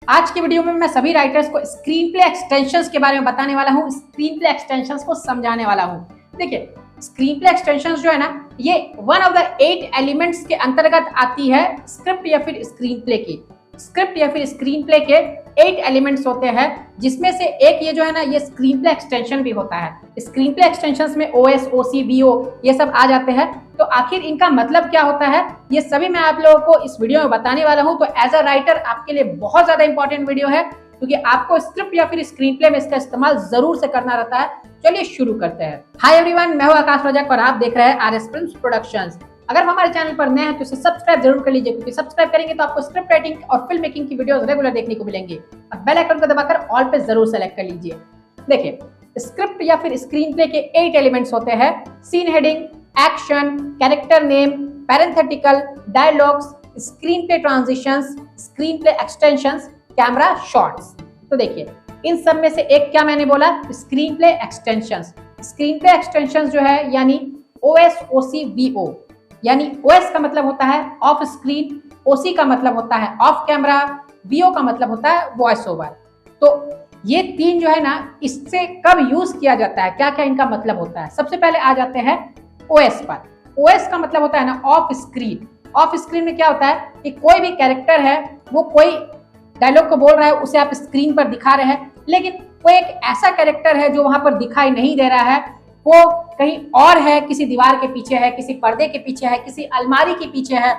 आज की वीडियो में मैं सभी राइटर्स को स्क्रीन प्ले एक्सटेंशंस के बारे में बताने वाला हूं, स्क्रीन प्ले एक्सटेंशंस को समझाने वाला हूं। देखिए, स्क्रीन प्ले एक्सटेंशंस जो है ना, ये वन ऑफ द 8 एलिमेंट्स के अंतर्गत आती है स्क्रिप्ट या फिर स्क्रीन प्ले की। स्क्रिप्ट या फिर स्क्रीन प्ले के 8 एलिमेंट्स होते हैं, जिसमें से एक ये जो है ना, ये स्क्रीन प्ले एक्सटेंशन भी होता है। स्क्रीन प्ले एक्सटेंशंस में OS, OC, VO ये सब आ जाते हैं। तो आखिर इनका मतलब क्या होता है, ये सभी मैं आप लोगों को इस वीडियो में बताने वाला हूं। तो एज अ राइटर आपके लिए बहुत ज्यादा इंपॉर्टेंट वीडियो है, क्योंकि आपको स्क्रिप्ट या फिर स्क्रीन प्ले में इसका इस्तेमाल जरूर से करना रहता है। चलिए शुरू करते हैं। हाय एवरीवन, मैं हूं आकाश रजक और आप देख रहे हैं RS फिल्म्स प्रोडक्शंस। अगर हमारे चैनल पर नए हैं तो इसे सब्सक्राइब जरूर कर लीजिए, क्योंकि सब्सक्राइब करेंगे तो आपको स्क्रिप्ट राइटिंग और फिल्म मेकिंग की वीडियोस रेगुलर देखने को मिलेंगी। और बेल आइकन को दबाकर ऑल पे जरूर सेलेक्ट कर लीजिए। देखिए, स्क्रिप्ट या फिर स्क्रीन प्ले के 8 एलिमेंट्स होते हैं: scene heading, action, character name, parenthetical, dialogues, screenplay transitions, screenplay extensions, camera shots. तो देखिए, इन सब में से एक क्या मैंने बोला, screen play extensions. Screen play extensions जो है यानी OS, OC, VO, यानी OS का मतलब होता है ऑफ स्क्रीन, OC का मतलब होता है ऑफ कैमरा, VO का मतलब होता है वॉइस ओवर। तो ये तीन जो है ना, इससे कब यूज किया जाता है, क्या क्या इनका मतलब होता है। सबसे पहले आ जाते हैं OS पर। OS का मतलब होता है ना ऑफ स्क्रीन। ऑफ स्क्रीन में क्या होता है कि कोई भी कैरेक्टर है, वो कोई डायलॉग को बोल रहा है, उसे आप स्क्रीन पर दिखा रहे हैं, लेकिन कोई एक ऐसा कैरेक्टर है जो वहां पर दिखाई नहीं दे रहा है, वो कहीं और है, किसी दीवार के पीछे है, किसी पर्दे के पीछे है, किसी अलमारी के पीछे है,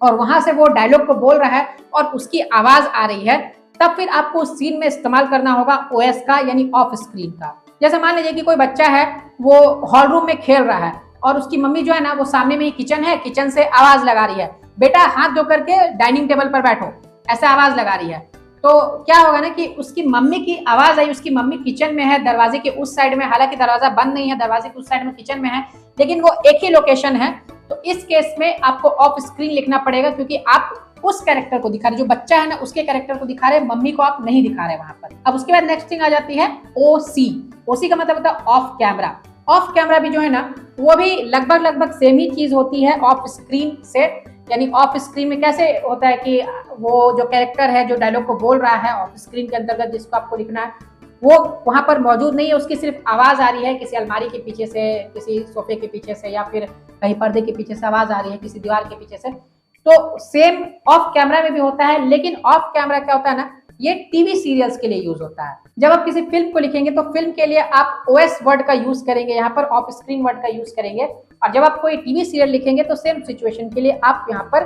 और वहां से वो डायलॉग को बोल रहा है और उसकी आवाज आ रही है। तब फिर आपको उस सीन में इस्तेमाल करना होगा OS का, यानी ऑफ स्क्रीन का। जैसे मान लीजिए कि कोई बच्चा है, वो हॉल रूम में खेल रहा है और उसकी मम्मी जो है ना, वो सामने में ही किचन है, किचन से आवाज लगा रही है, बेटा हाथ धो करके डाइनिंग टेबल पर बैठो, ऐसा आवाज लगा रही है। तो क्या होगा ना कि उसकी मम्मी की आवाज आई, उसकी मम्मी किचन में है, दरवाजे के उस साइड में, हालांकि दरवाजा बंद नहीं है, दरवाजे के उस साइड में किचन में है, लेकिन वो एक ही लोकेशन है। तो इस केस में आपको ऑफ स्क्रीन लिखना पड़ेगा, क्योंकि आप उस कैरेक्टर को दिखा रहे, जो बच्चा है ना उसके कैरेक्टर को दिखा रहे, मम्मी को आप नहीं दिखा रहे वहां पर। अब उसके बाद नेक्स्ट थिंग आ जाती है OC। OC का मतलब होता है ऑफ कैमरा। ऑफ कैमरा भी जो है ना, वो भी लगभग सेम ही चीज होती है ऑफ स्क्रीन से। यानी ऑफ स्क्रीन में कैसे होता है कि वो जो कैरेक्टर है, जो डायलॉग को बोल रहा है, ऑफ स्क्रीन के अंतर्गत जिसको आपको लिखना है, वो वहां पर मौजूद नहीं है, उसकी सिर्फ आवाज आ रही है, किसी अलमारी के पीछे से, किसी सोफे के पीछे से, या फिर कहीं पर्दे के पीछे से आवाज आ रही है, किसी दीवार के पीछे से। तो सेम ऑफ कैमरा में भी होता है, लेकिन ऑफ कैमरा क्या होता है ना, ये टीवी सीरियल्स के लिए यूज होता है। जब आप किसी फिल्म को लिखेंगे तो फिल्म के लिए आप OS वर्ड का यूज करेंगे, यहाँ पर ऑफ स्क्रीन वर्ड का यूज करेंगे। और जब आप कोई टीवी सीरियल लिखेंगे तो सेम सिचुएशन के लिए आप यहाँ पर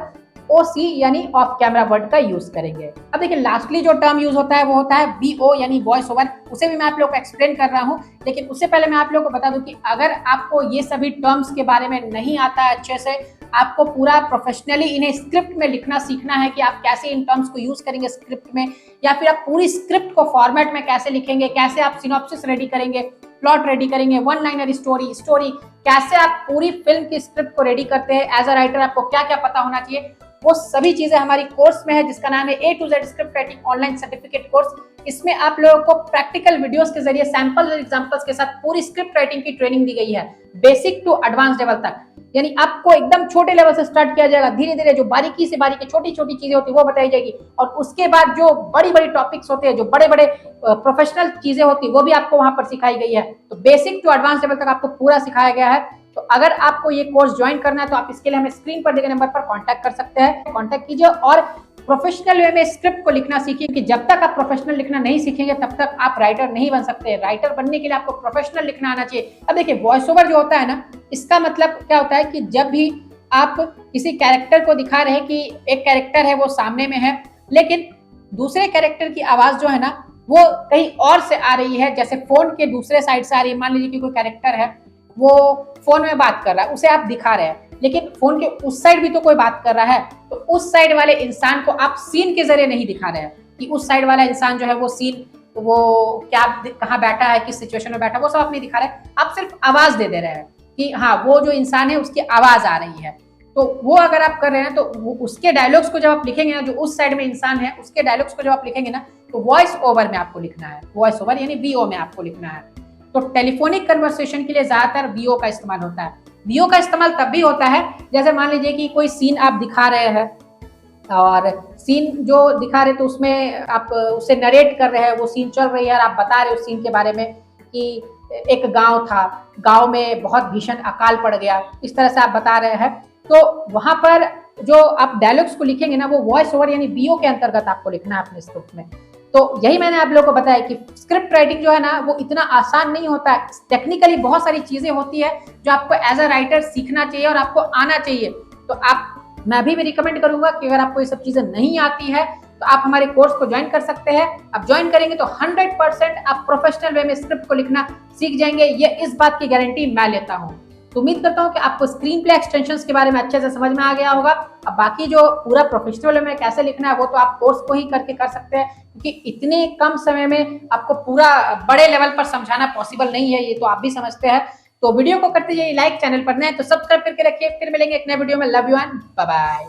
OC यानी ऑफ कैमरा वर्ड का यूज करेंगे। अब देखिए, लास्टली जो टर्म यूज होता है वो होता है VO यानी वॉइस ओवर। उसे भी मैं आप लोगों को एक्सप्लेन कर रहा हूँ, लेकिन उससे पहले मैं आप लोगों को बता दूं कि अगर आपको ये सभी टर्म्स के बारे में नहीं आता है अच्छे से, आपको पूरा प्रोफेशनली इन्हें स्क्रिप्ट में लिखना सीखना है कि आप कैसे इन टर्म्स को यूज करेंगे स्क्रिप्ट में, या फिर आप पूरी स्क्रिप्ट को फॉर्मेट में कैसे लिखेंगे, कैसे आप सिनॉप्सिस रेडी करेंगे, प्लॉट रेडी करेंगे, वन लाइनर स्टोरी कैसे आप पूरी फिल्म की स्क्रिप्ट को रेडी करते हैं, एज अ राइटर आपको क्या क्या पता होना चाहिए, वो सभी चीजें हमारी कोर्स में है, जिसका नाम है A to Z script writing online certificate course. इसमें आप लोगों को प्रैक्टिकल वीडियोस के जरिए, सैंपल एग्जांपल्स के साथ पूरी स्क्रिप्ट राइटिंग की ट्रेनिंग दी गई है, बेसिक टू एडवांस लेवल तक। यानी आपको एकदम छोटे लेवल से स्टार्ट किया जाएगा, धीरे धीरे जो बारीकी से बारीकी छोटी छोटी चीजें होती है वो बताई जाएगी, और उसके बाद जो बड़ी बड़ी टॉपिक्स होते हैं, जो बड़े बड़े प्रोफेशनल चीजें होती है, वो भी आपको वहां पर सिखाई गई है। तो बेसिक टू एडवांस लेवल तक आपको पूरा सिखाया गया है। तो अगर आपको ये कोर्स ज्वाइन करना है तो आप इसके लिए हमें स्क्रीन पर दिए गए नंबर पर कांटेक्ट कर सकते हैं, कांटेक्ट कीजिए और प्रोफेशनल वे में स्क्रिप्ट को लिखना सीखिए। कि जब तक आप प्रोफेशनल लिखना नहीं सीखेंगे तब तक आप राइटर नहीं बन सकते। राइटर बनने के लिए आपको प्रोफेशनल लिखना आना चाहिए। अब देखिए, वॉइस ओवर जो होता है ना, इसका मतलब क्या होता है कि जब भी आप किसी कैरेक्टर को दिखा रहे हैं कि एक कैरेक्टर है, वो सामने में है, लेकिन दूसरे कैरेक्टर की आवाज जो है ना, वो कहीं और से आ रही है, जैसे फोन के दूसरे साइड से आ रही है। मान लीजिए कि कोई कैरेक्टर है, वो फोन में बात कर रहा है, उसे आप दिखा रहे हैं, लेकिन फोन के उस साइड भी तो कोई बात कर रहा है। तो उस साइड वाले इंसान को आप सीन के जरिए नहीं दिखा रहे हैं कि उस साइड वाला इंसान जो है वो सीन, वो क्या कहाँ बैठा है, किस सिचुएशन में बैठा है, वो सब आप नहीं दिखा रहे हैं। आप सिर्फ आवाज दे रहे हैं कि हाँ, वो जो इंसान है उसकी आवाज आ रही है। तो वो अगर आप कर रहे हैं तो उसके डायलॉग्स को जब आप लिखेंगे ना, जो उस साइड में इंसान है उसके डायलॉग्स को जब आप लिखेंगे ना, तो वॉइस ओवर में आपको लिखना है, वॉइस ओवर यानी VO में आपको लिखना है। तो टेलीफोनिक कन्वर्सेशन के लिए ज्यादातर VO का इस्तेमाल होता है। VO का इस्तेमाल तब भी होता है, जैसे मान लीजिए कि कोई सीन आप दिखा रहे हैं और सीन जो दिखा रहे तो उसमें आप उसे नरेट कर रहे हैं, वो सीन चल रही है और आप बता रहे हो उस सीन के बारे में कि एक गांव था, गांव में बहुत भीषण अकाल पड़ गया, इस तरह से आप बता रहे हैं। तो वहां पर जो आप डायलॉग्स को लिखेंगे ना, वो वॉइस ओवर यानी बीओ के अंतर्गत आपको लिखना है अपने स्क्रिप्ट में। तो यही मैंने आप लोगों को बताया कि स्क्रिप्ट राइटिंग जो है ना, वो इतना आसान नहीं होता है। टेक्निकली बहुत सारी चीजें होती है जो आपको एज अ राइटर सीखना चाहिए और आपको आना चाहिए। तो आप, मैं भी रिकमेंड करूंगा कि अगर आपको ये सब चीजें नहीं आती है तो आप हमारे कोर्स को ज्वाइन कर सकते हैं। आप ज्वाइन करेंगे तो 100% आप प्रोफेशनल वे में स्क्रिप्ट को लिखना सीख जाएंगे, ये इस बात की गारंटी मैं लेता हूं। तो उम्मीद करता हूं कि आपको स्क्रीन प्ले एक्सटेंशंस के बारे में अच्छे से समझ में आ गया होगा। अब बाकी जो पूरा प्रोफेशनल वे में कैसे लिखना है वो तो आप कोर्स को ही करके कर सकते हैं, क्योंकि इतने कम समय में आपको पूरा बड़े लेवल पर समझाना पॉसिबल नहीं है, ये तो आप भी समझते हैं। तो वीडियो को करते जाइए लाइक, चैनल पर नए तो सब्सक्राइब करके रखिए। फिर मिलेंगे एक नए वीडियो में। Love you and bye bye.